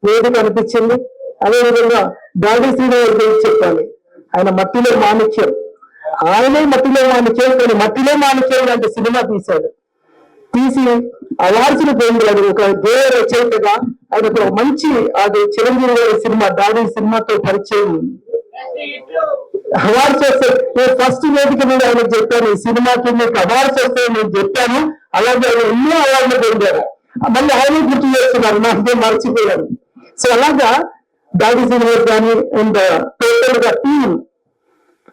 E: వేదిక అనిపించింది. అదేవిధంగా డాడీ శ్రీనివాస్ గురించి చెప్పాలి. ఆయన మట్టిలో మాణిక్యం, ఆయనే మట్టిలో మాణిక్యం, కానీ మట్టిలో మాణిక్యం లాంటి సినిమా తీసి అవార్డ్స్ని పొందాడు. ఒక గేయ రచయితగా ఆయన ఒక మంచి అది చిరంజీవి గారి సినిమా డాడీ సినిమాతో పరిచయం అవార్డ్స్ వస్తాయి. నేను ఫస్ట్ వేదిక మీద ఆయనకు చెప్పాను, ఈ సినిమాకి మీకు అవార్డ్స్ వస్తాయని నేను చెప్పాను. అలాగే ఆయన ఎన్నో అవార్డులు పొందారు. మళ్ళీ ఆయనే గుర్తు చేస్తున్నారు, నాకే మర్చిపోయారు. సో అలాగా డాడీ శ్రీనివాస్ కానీ అండ్ టోటల్ గా టీమ్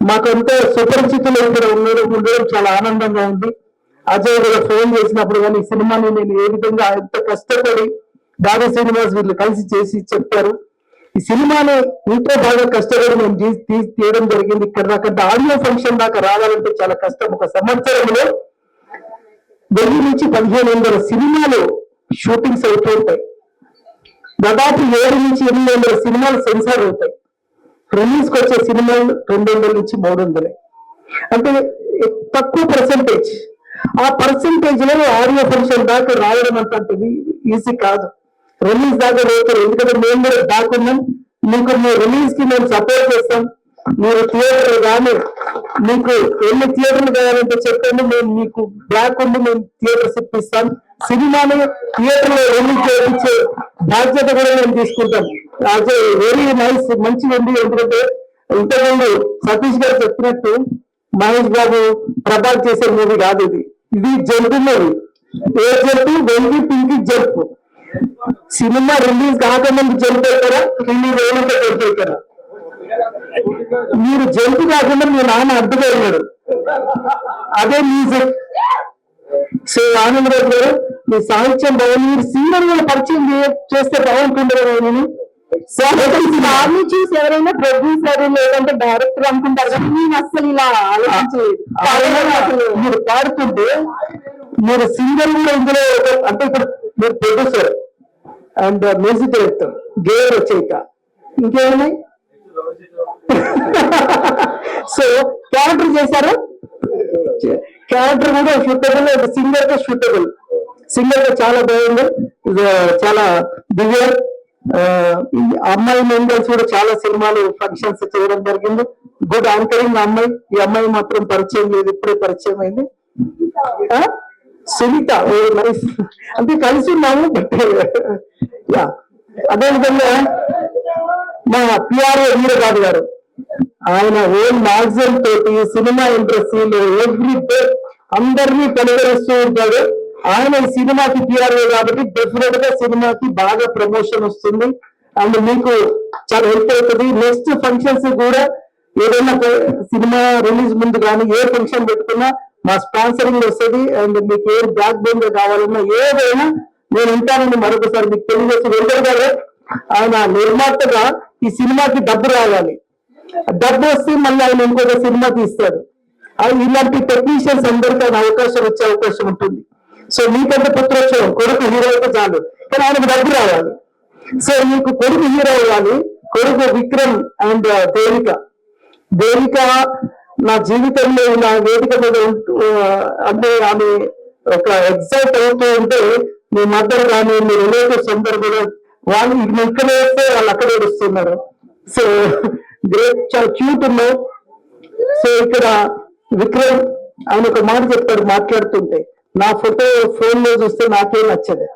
E: మాకంతా సుపరిచితులు ఇక్కడ ఉండడం చాలా ఆనందంగా ఉంది. అజయ్ కూడా ఫోన్ చేసినప్పుడు కానీ ఈ సినిమాని నేను ఏ విధంగా ఎంత కష్టపడి డాడీ శ్రీనివాస్ వీళ్ళు కలిసి చేసి చెప్పారు. ఈ సినిమాని ఇంట్లో బాగా కష్టపడి మేము తీయడం జరిగింది. ఇక్కడ దాకా ఆడియో ఫంక్షన్ దాకా రావాలంటే చాలా కష్టం. ఒక సంవత్సరంలో 1000 నుంచి 1500 సినిమాలు షూటింగ్స్ అవుతూ ఉంటాయి. దాదాపు 7 నుంచి 800 సినిమాలు సెన్సార్ అవుతాయి. రిలీజ్కి వచ్చే సినిమాలు 200 నుంచి 300. అంటే తక్కువ పర్సెంటేజ్. ఆ పర్సెంటేజ్ లో ఆడియో ఫంక్షన్ దాకా రావడం అంటే ఈజీ కాదు. రిలీజ్ దాకా పోతారు. ఎందుకంటే మేము కూడా బ్యాక్ ఉన్నాం. మీకు మీ రిలీజ్ కి మేము సపోర్ట్ చేస్తాం. మీరు థియేటర్ కానీ మీకు ఎన్ని థియేటర్లు కావాలంటే చెప్పండి, మేము మీకు బ్లాక్ ఉండి మేము థియేటర్స్ ఇప్పిస్తాం. సినిమాని థియేటర్ లో రిలీజ్ చేయించే బాధ్యత కూడా మేము తీసుకుంటాం. అది వెరీ నైస్, మంచిగా ఉంది. ఎందుకంటే ఇంతకుముందు సతీష్ గారు చెప్పినట్టు మహేష్ బాబు ప్రభాస్ చేసే మూవీ కాదు ఇది జంపు మూవీ. ఏ jump? Venky Pinky jump. Cinema release కాకముందు జంప్ అవుతారా, రిలీజ్ అయినాక జంప్ అవుతారా? మీరు జంప్ కాకుండా మీ నాన్న అడ్డుపోయినాడు. అదే మ్యూజిక్. సో ఆనందరాజు గారు మీ సాహిత్యం బాగుంది. మీరు సింగర్ కూడా పరిచయం చేస్తే బాగుంటుండే. నేను సార్ని చూసి ఎవరైనా ప్రొడ్యూసర్ లేదంటే డైరెక్టర్ అనుకుంటారు కానీ నేను అస్సలు ఇలా ఆలోచించలేదు. మీరు పాడుతుంటే మీరు సింగర్ కూడా ఇందులో అంటే ఇప్పుడు మీరు ప్రొడ్యూసర్ అండ్ మ్యూజిక్ డైరెక్టర్, గేయ రచయిత, ఇంకేమున్నాయి? సో క్యారెక్టర్ చేశారు. క్యారెక్టర్ కూడా షూటబుల్, సింగర్ గా షూటబుల్. సింగర్ గా చాలా బాగుంది, చాలా దివ్య. అమ్మాయి మెంబర్స్ కూడా చాలా సినిమాలు ఫంక్షన్స్ చేయడం జరిగింది. గుడ్ యాంకరింగ్ అమ్మాయి. ఈ అమ్మాయి మాత్రం పరిచయం లేదు, ఇప్పుడే పరిచయం అయింది. సునీత నైస్. అంటే కలిసి ఉన్నాము. బట్ అదేవిధంగా మా పిఆర్ఓ వీరబాబు గారు, ఆయన ఓన్ మ్యాగజైన్ తోటి సినిమా ఇండస్ట్రీలో ఎవ్రీ డే అందరినీ కలుగరిస్తూ ఉంటాడు. ఆయన ఈ సినిమాకి పిఆర్ఓ కాబట్టి డెఫినెట్ గా సినిమాకి బాగా ప్రమోషన్ వస్తుంది అండ్ మీకు చాలా హెల్ప్ అవుతుంది. నెక్స్ట్ ఫంక్షన్స్ కూడా ఏదైనా సినిమా రిలీజ్ ముందు కానీ ఏ ఫంక్షన్ పెట్టుకున్నా మా స్పాన్సరింగ్ వస్తుంది అండ్ మీకు ఏ బ్యాక్ బోన్ గా కావాలన్నా ఏదైనా నేను ఉంటానని మరొకసారి మీకు తెలియజేసి వెంకట్ ఆయన నిర్మాతగా ఈ సినిమాకి డబ్బు రావాలి, డబ్బు వస్తే మళ్ళీ ఆయన ఇంకొక సినిమా తీస్తాడు. ఇలాంటి టెక్నీషియన్స్ అందరికీ ఆయన అవకాశం వచ్చే అవకాశం ఉంటుంది. సో మీకంటే పుత్రోత్సవం కొడుకు హీరో అయితే చాలు, కానీ ఆయనకు డబ్బు రావాలి. సో మీకు కొడుకు హీరో అవ్వాలి. కొడుకు విక్రమ్ అండ్ దేవిక నా జీవితంలో నా వేదిక మీద అంటే ఆమె ఒక ఎగ్జైట్ అవుతూ ఉంటే మీ మదర్ కానీ మీ రిలేటివ్స్ అందరు కూడా వాళ్ళు ఇక్కడ వేస్తే వాళ్ళు అక్కడ ఏడుస్తున్నారు. సో గ్రేట్, చాలా క్యూట్ ఉన్నావు. సో ఇక్కడ విక్రమ్ ఆయన ఒక మాట చెప్తాడు మాట్లాడుతుంటే, నా ఫోటో ఫోన్ లో చూస్తే నాకేం నచ్చదు.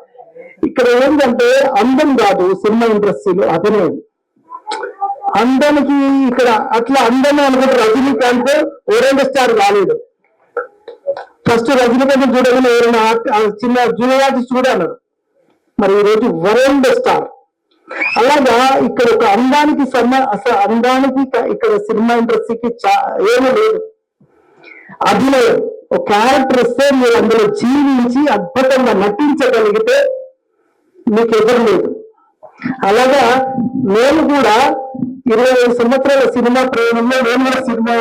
E: ఇక్కడ ఏంటంటే అందం కాదు సినిమా ఇండస్ట్రీలో అభినయం. అందానికి ఇక్కడ అట్లా అందం అనుకుంటే రజనీకాంత్ ఓరెంజ్ స్టార్ కాలేదు. ఫస్ట్ రజనీకాంత్ చూడగానే ఎవరైనా చిన్న జూనియర్ ఆర్టిస్ట్ కూడా అన్నారు, మరి ఈరోజు వరల్డ్ స్టార్. అలాగా ఇక్కడ ఒక అందానికి అసలు అందానికి ఇక్కడ సినిమా ఇండస్ట్రీకి ఏమీ లేదు. అభినయం ఒక క్యారెక్టర్ ఇస్తే మీరు అందులో జీవించి అద్భుతంగా నటించగలిగితే మీకు ఎదురు లేదు. అలాగా నేను కూడా 25 సంవత్సరాల సినిమా ప్రయాణంలో నేను కూడా సినిమా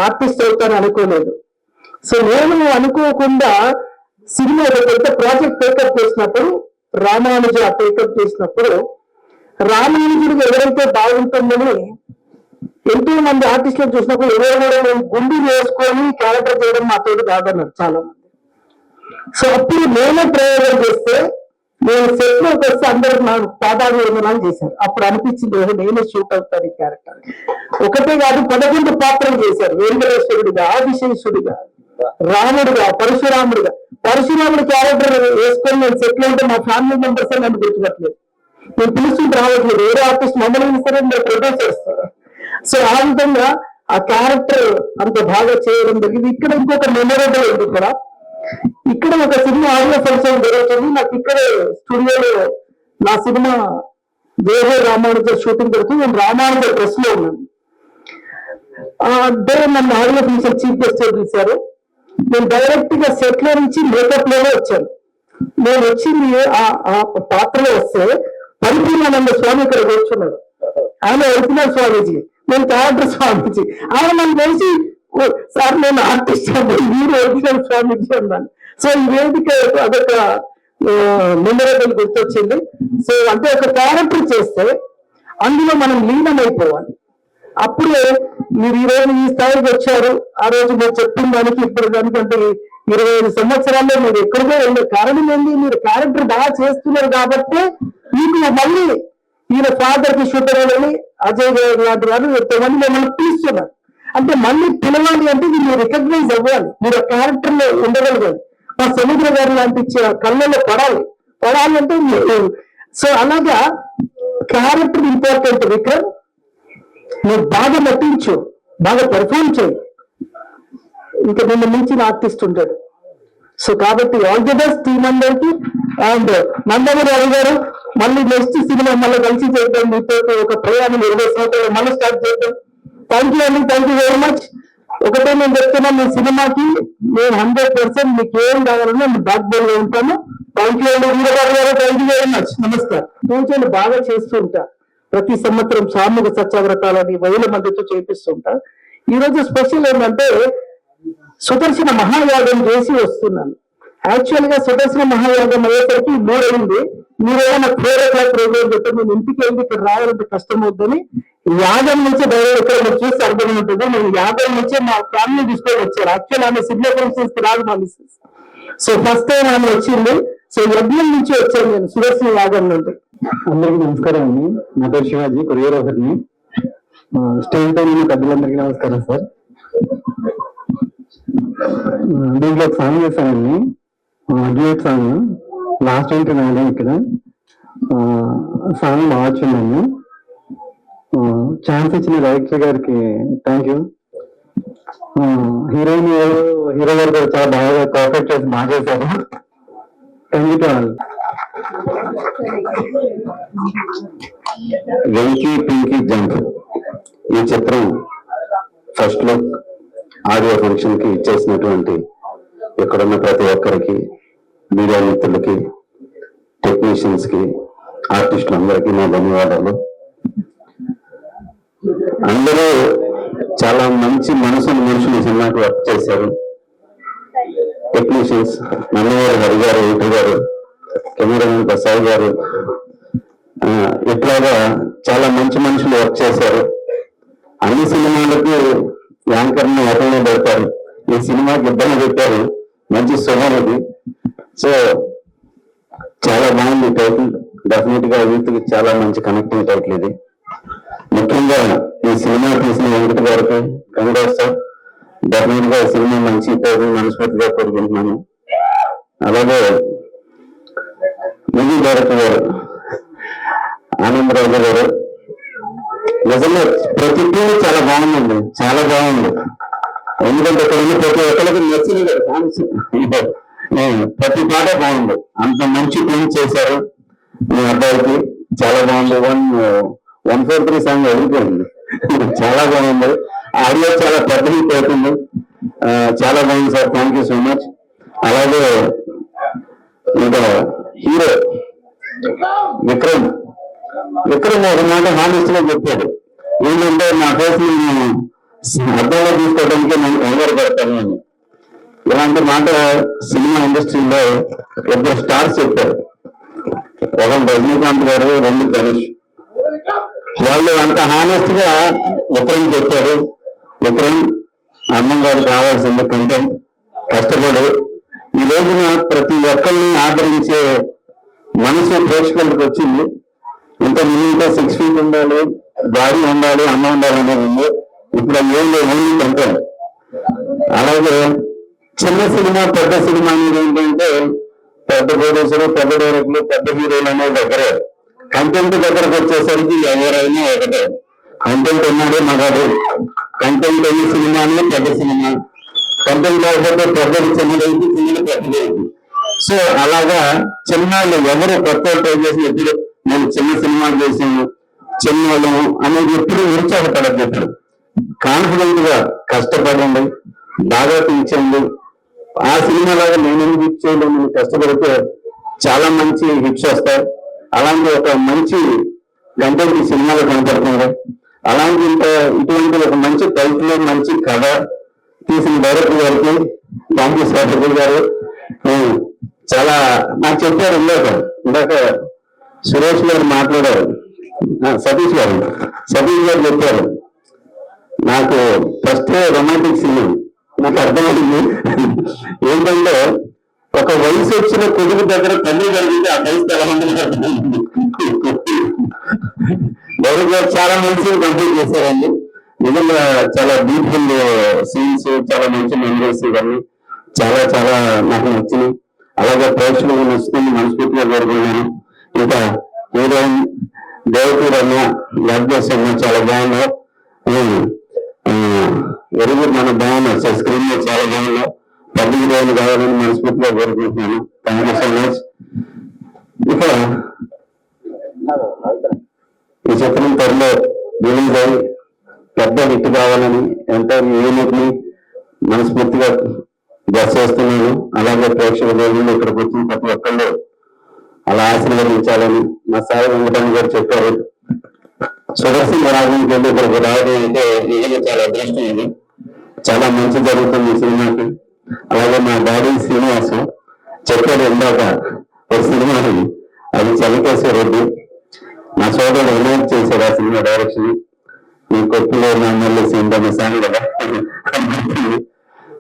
E: ఆర్టిస్ట్ అవుతాను అనుకోలేదు. సో నేను అనుకోకుండా సినిమా పెద్ద ప్రాజెక్ట్ టేకప్ చేసినప్పుడు రామానుజుడికి ఎవరైతే బాగుంటుందని ఎంతో మంది ఆర్టిస్టులను చూసినప్పుడు ఎవరు గుండె వేసుకొని క్యారెక్టర్ చేయడం మాతోటి కాదన్నారు చాలా మంది. సో అప్పుడు నేనే ప్రయోగం చేస్తే నేను సెట్ లోకి వస్తే అందరూ నాకు పాదాభివందనాలు చేశారు. అప్పుడు అనిపించింది నేనే షూట్ అవుతాను ఈ క్యారెక్టర్. ఒకటే కాదు 11 పాత్రలు చేశారు. వెంకటేశ్వరుడిగా, ఆదిశేషుడిగా, రాముడిగా, పరశురాముడి క్యారెక్టర్ వేసుకొని నేను సెట్ లో ఉంటే మా ఫ్యామిలీ మెంబర్స్ నన్ను గుర్తుపట్టలేదు. నేను పిలుస్తుంటే రావట్లేదు, వేరే ఆర్టిస్ట్ మమ్మల్ని ఇస్తారే నేను ప్రొడ్యూస్ చేస్తాను. సో ఆ విధంగా ఆ క్యారెక్టర్ అంత బాగా చేయడం జరిగింది. ఇక్కడ ఇంకొక మెమొరబుల్ ఉంది. ఇక్కడ ఒక సినిమా ఆడియో ఫంక్షన్ జరుగుతుంది. నాకు ఇక్కడే స్టూడియోలో నా సినిమా వేరే రామానుజ షూటింగ్ జరుగుతుంది. నేను రామానుజ డ్రెస్ లో ఉన్నాను. డే నన్ను ఆడియో ఫంక్షన్ చీఫ్ గెస్ట్ పిలిచారు. నేను డైరెక్ట్ గా సెట్ లో నుంచి మేకప్ లోనే వచ్చాను. నేను వచ్చింది ఆ పాత్రలో వస్తే పరిపూర్ణానంద స్వామి ఇక్కడ కూర్చున్నాడు. ఆయన ఒరిజినల్ స్వామీజీ, నేను క్యారెక్టర్ స్వామీజీ. ఆయన నన్ను తెలిసి సార్ నేను ఆర్టిస్ట్ అండి, మీరు ఒరిజినల్ స్వామీజీ అన్నాను. సో ఈ వేదిక అదొక మెమొరబుల్ గుర్తొచ్చింది. సో అంటే ఒక క్యారెక్టర్ చేస్తే అందులో మనం లీనమైపోవాలి. అప్పుడే మీరు ఈ రోజు ఈ స్థాయికి వచ్చారు. ఆ రోజు మీరు చెప్పిన దానికి ఇప్పుడు దానికంటే 25 సంవత్సరాల్లో మీరు ఎక్కడికో వెళ్ళే కారణం ఏంటి? మీరు క్యారెక్టర్ బాగా చేస్తున్నారు కాబట్టి మీకు మళ్ళీ ఈయన ఫాదర్ కి శుభ్రని అజయ్ గారు లాంటి వారు ఎంతమంది మిమ్మల్ని పిలుస్తున్నారు. అంటే మళ్ళీ పిలవాలి అంటే మీరు రికగ్నైజ్ అవ్వాలి, మీరు ఆ క్యారెక్టర్ లో ఉండగలగాలి. మా సముద్ర గారు లాంటి కళ్ళలో పడాలి అంటే సో అలాగా క్యారెక్టర్ ఇంపార్టెంట్. విక్రమ్ నువ్వు బాగా నటించు, బాగా పెర్ఫార్మ్ చేయి, ఇంకా నిన్న మించిన ఆర్టిస్ట్ ఉంటాడు. సో కాబట్టి ఆల్ ది బెస్ట్ టీమ్ అందరికి. అండ్ నందమూరి రవి గారు మళ్ళీ నెక్స్ట్ సినిమా మళ్ళీ కలిసి చేద్దాం, మీతో ఒక ప్రయాణం 20 సంవత్సరాలు మళ్ళీ స్టార్ట్ చేద్దాం. థ్యాంక్ యూ అండి, థ్యాంక్ యూ వెరీ మచ్. ఒకటే నేను చెప్తున్నా, మీ సినిమాకి నేను 100% మీకు ఏం కావాలన్నా నేను బ్యాక్ బోన్ లో ఉంటాను. థ్యాంక్ యూ అండి వీరబాబు గారు, థ్యాంక్ యూ వెరీ మచ్. నమస్కారం. పూజలు బాగా చేస్తుంటా, ప్రతి సంవత్సరం సామూహిక సత్యావ్రతాలని 1000 మందితో చేపిస్తుంటా. ఈ రోజు స్పెషల్ ఏంటంటే సుదర్శన మహాయాగం చేసి వస్తున్నాను. యాక్చువల్ గా సుదర్శన మహాయాగం అయ్యేసరికి 3 అయింది. మీరేమో నాకు 4 o'clock ప్రోగ్రామ్ చెప్తే నేను ఇంటికి వెళ్ళి ఇక్కడ రావాలంటే కష్టం అవుద్దని యాగం నుంచి డైరెక్ట్ ఇక్కడ మీరు చూసి అర్థం ఉంటుంది. నేను యాగం నుంచే మా ఫ్యామిలీ తీసుకొని వచ్చారు. యాక్చువల్ ఆమె సిగ్నల్ ఫంక్షన్స్ రాదు మా మిస్సెస్. సో ఫస్ట్ టైం ఆమె వచ్చింది. సో యజ్ఞం నుంచి వచ్చాను నేను సుదర్శన యాగం నుండి.
C: అందరికీ నమస్కారం అండి. నా పేరు శివాజీ, కొరియోగ్రాఫర్ని. స్టేజ్ పైన ఉన్న పెద్దలందరికీ నమస్కారం సార్. దీంట్లో ఒక సాంగ్ చేశానండి, డ్యూయట్ సాంగ్. లాస్ట్ టైం నాడే ఇక్కడ సాంగ్ బాగా వచ్చిందండి. ఛాన్స్ ఇచ్చిన డైరెక్టర్ గారికి థ్యాంక్ యూ. హీరోయిన్ హీరో గారు కూడా చాలా బాగా పర్ఫెక్ట్ చేసి బాగా చేశారు. Thank you. Venky Pinky jump ఈ చిత్రం ఫస్ట్ లుక్ ఆడియో ఫంక్షన్ కి ఇచ్చేసినటువంటి ఇక్కడున్న ప్రతి ఒక్కరికి, మీడియా మిత్రులకి, టెక్నీషియన్స్ కి, ఆర్టిస్టులందరికీ నా ధన్యవాదాలు. అందరూ చాలా మంచి మనుషులు సినిమాకి వర్క్ చేశారు. టెక్నీషియన్స్ నన్నవారు హరి గారు, ఎడిటర్ గారు, కెమెరామెన్ ప్రసాద్ గారు, ఇట్లాగా చాలా మంచి మనుషులు వర్క్ చేశారు. అన్ని సినిమాలకు యాంకర్ని అటెండ్ పెడతారు. ఈ సినిమాకి ఇబ్బంది పెట్టారు, మంచి సుమది. సో చాలా బాగుంది టైటిల్. డెఫినెట్ గా యూత్ కి చాలా మంచి కనెక్టింగ్ టైటిల్ ఇది. ముఖ్యంగా ఈ సినిమా తీసిన వెంకట గారికి కంగ్రాట్స్ సార్. డెఫినెట్ గా ఈ సినిమా మంచి టైటిల్ మనస్ఫూర్తిగా కోరుకుంటున్నాను. అలాగే మూవీ డైరెక్టర్ గారు ఆనందరాజు గారు, నిజంగా ప్రతి టీవీ చాలా బాగుందండి, చాలా బాగుంది. ఎందుకంటే ఇక్కడ ఉన్న ప్రతి ఒక్కరికి నచ్చింది, ప్రతి పాట బాగుంది. అంత మంచి టీం చేశారు మీ అబ్బాయికి, చాలా బాగుంది. 143 సాంగ్ అడిగిపోయింది, చాలా బాగుంది. ఆడియో చాలా పెద్ద హిట్ అవుతుంది, చాలా బాగుంది sir. Thank you so much. అలాగే ఇంకా హీరో విక్రమ్ ఒక మాట హానెస్ట్ గా చెప్పాడు, ఏంటంటే నా ఫేస్ నేను అర్థంలో తీసుకోవడానికి నేను కంగారు పడతాను అని. ఇలాంటి మాట సినిమా ఇండస్ట్రీలో ఇద్దరు స్టార్స్ చెప్పారు. ఒకరు రజనీకాంత్ గారు, రెండు ధనుష్. వాళ్ళు అంత హానెస్ట్ గా విక్రమ్ చెప్పారు. విక్రమ్ అన్నం గారు కావాల్సింది కంటెంట్, కష్టపడు. ఈ రోజున ప్రతి ఒక్కరిని ఆదరించే మనసు ప్రేక్షకులకు వచ్చింది. ఇంత ముందు 6 feet ఉండాలి, బాడీ ఉండాలి, అన్నం ఉండాలి అనేది ఉంది. ఇప్పుడు ఏం లేదు, ఓన్లీ కంటెంట్. అలాగే చిన్న సినిమా పెద్ద సినిమా అనేది ఏంటంటే పెద్ద ప్రొడ్యూసర్, పెద్ద డైరెక్టర్లు, పెద్ద హీరోలు అనేది దగ్గరే. కంటెంట్ దగ్గరకు వచ్చేసరికి ఎవరైనా ఒకటే. కంటెంట్ ఉన్నాడే మగాడు, కంటెంట్ అయ్యే సినిమానే పెద్ద సినిమా, కంటెంట్ లేకపోతే పెద్దది చిన్నదైంది, చిన్నది పెద్దదైంది. సో అలాగా చిన్నాళ్ళు ఎవరు కొత్త ట్రై చేసి ఎప్పుడు నేను చిన్న సినిమాలు చేసాను, చిన్నోళ్ళు అనేది ఎప్పుడు ఉత్సాహపడద్దు. ఎప్పుడు కాన్ఫిడెంట్ గా కష్టపడండి, బాగా తీర్చండి. ఆ సినిమా లాగా నేను హిట్ చేయలేమని కష్టపడితే చాలా మంచి హిట్స్ వస్తాయి. అలాంటి ఒక మంచి కంటెంట్ ఈ సినిమాలో కనపడుతుంది. అలాంటి ఇటువంటి ఒక మంచి టైటిల్, మంచి కథ తీసిన డైరెక్టర్ గారికి థ్యాంక్ యూ సార్. గారు చాలా నాకు చెప్పారు. ఇందాక సురేష్ గారు మాట్లాడారు, సతీష్ గారు చెప్పారు, నాకు ఫస్ట్ రొమాంటిక్ సినిమా నాకు అర్థమైంది. ఏంటంటే ఒక వయసు వచ్చిన కొడుకు దగ్గర తల్లి కలిగితే ఆ వయసు డైరెక్ట్ గారు చాలా మంచి కంప్లీట్ చేశారండి. నిజంగా చాలా బ్యూటిఫుల్ సీన్స్, చాలా మంచి మెమరీస్, ఇవన్నీ చాలా చాలా నాకు నచ్చినాయి. అలాగే ప్రేక్షకులకు నచ్చుతుంది మనస్ఫూర్తిగా కోరుకున్నాను. ఇంకా హీరోయిన్ దేవతి రమ్య, అమ్మ చాలా బాగున్నావు, ఎరుగు మన బాగున్నావు, స్క్రీన్ లో చాలా బాగున్నావు. పెద్ద హీరోయిన్ కావాలని మనస్ఫూర్తిగా కోరుకుంటున్నాను. Thank you so much. ఇక ఈ చిత్రం త్వరలో రిలీజ్ అయ్యి పెద్ద హిట్ కావాలని ఎంతో యూనిట్ ని మనస్ఫూర్తిగా గెస్ చేస్తున్నాను. అలాగే ప్రేక్షక రోజుల్లో ఇక్కడికి వచ్చిన ప్రతి ఒక్కళ్ళు అలా ఆశీర్వదించాలని మా సాయి వెంకటమ్మ గారు చెప్పారు. సుదర్శన్ రాజుకి వెళ్ళి ఇక్కడికి రావడం అంటే నిజంగా చాలా అదృష్టం. ఇది చాలా మంచి జరుగుతుంది ఈ సినిమాకి. అలాగే మా డాడీ శ్రీనివాస్ చెప్పాడు ఇందాక ఒక సినిమా, అది చలికేశ్వర రెడ్డి, నా సోదరుడు వినాయక్ చేశాడు ఆ సినిమా డైరెక్షన్. మీ కొట్టులో నా మళ్ళీ సింధమ్మ సాంగ్ కదా.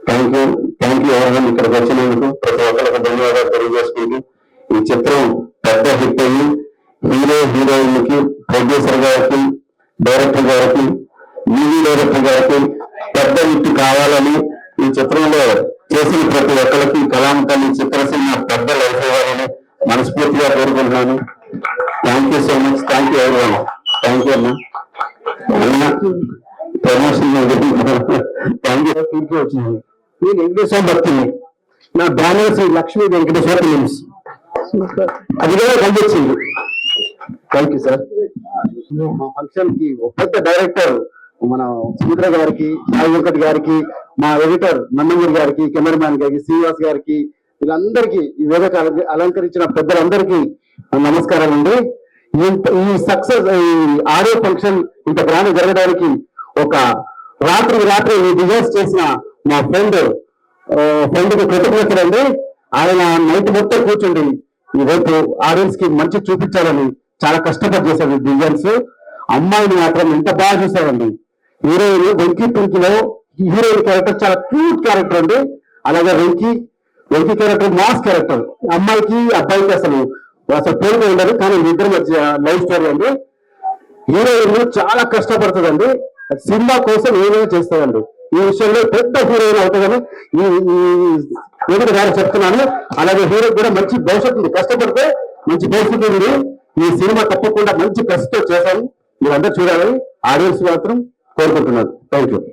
C: థ్యాంక్ యూ ఎవరైనా ఇక్కడికి వచ్చినందుకు ప్రతి ఒక్కరికి ధన్యవాదాలు తెలియజేసుకుంటూ, ఈ చిత్రం పెద్ద హిట్ అయ్యి హీరోయిన్కి, ప్రొడ్యూసర్ గారికి, డైరెక్టర్ గారికి, మూవీ డైరెక్టర్ గారికి పెద్ద హిట్ కావాలని, ఈ చిత్రంలో చేసిన ప్రతి ఒక్కరికి కళాంకాన్ని చిత్రసీమ పెద్ద లైఫ్ ఇవ్వాలని మనస్ఫూర్తిగా కోరుకుంటున్నాను. Thank you so much. Thank you everyone. Thank you అమ్మా. Promotion thank you. ఇంటికి వచ్చింది. నేను వెంకటేశ్వర భక్తిని. నా బ్యానర్ శ్రీ లక్ష్మీ వెంకటేశ్వర ఫిలిమ్స్ అది కూడా కనిపించింది. Thank you sir. మా ఫంక్షన్ కి ఒక పెద్ద డైరెక్టర్ మన సుమిత్ర గారికి, సాయి వెంకట్ గారికి, మా ఎడిటర్ నందమూరి గారికి, కెమెరామ్యాన్ గారికి, శ్రీనివాస్ గారికి, వీళ్ళందరికీ ఈ వేదిక అలంకరించిన పెద్దలందరికీ నమస్కారం అండి. ఈ సక్సెస్ ఈ ఆడియో ఫంక్షన్ ఇంత గ్రాండ్ జరగడానికి ఒక రాత్రి డిజైన్స్ చేసిన మా ఫ్రెండ్కి కృతజ్ఞతలు అండి. ఆయన నైట్ మొత్తం కూర్చుండి ఈ రేపు ఆడియన్స్ కి మంచి చూపించాలని చాలా కష్టపడి చేశారు డిజైన్స్. అమ్మాయిని మాత్రం ఎంత బాగా చూశారండి. హీరోయిన్ వెంకీ పింకీలో హీరోయిన్ క్యారెక్టర్ చాలా క్యూట్ క్యారెక్టర్ అండి. అలాగే వెంకీ క్యారెక్టర్ మాస్ క్యారెక్టర్. అమ్మాయికి అబ్బాయికి అసలు పేరుగా ఉండదు, కానీ ఇద్దరు మధ్య లైఫ్ స్టోరీ అండి. హీరోయిన్ చాలా కష్టపడుతుందండి, సినిమా కోసం ఏమైనా చేస్తుందండి. ఈ విషయంలో పెద్ద హీరోయిన్ అవుతుందని గారు చెప్తున్నాను. అలాగే హీరో కూడా మంచి భవిష్యత్తు ఉంది, కష్టపడితే మంచి భవిష్యత్తు ఉంది. ఈ సినిమా తప్పకుండా మంచి కష్టంతో చేశాను, మీరందరూ చూడాలని ఆడియన్స్ మాత్రం కోరుకుంటున్నాను. Thank you.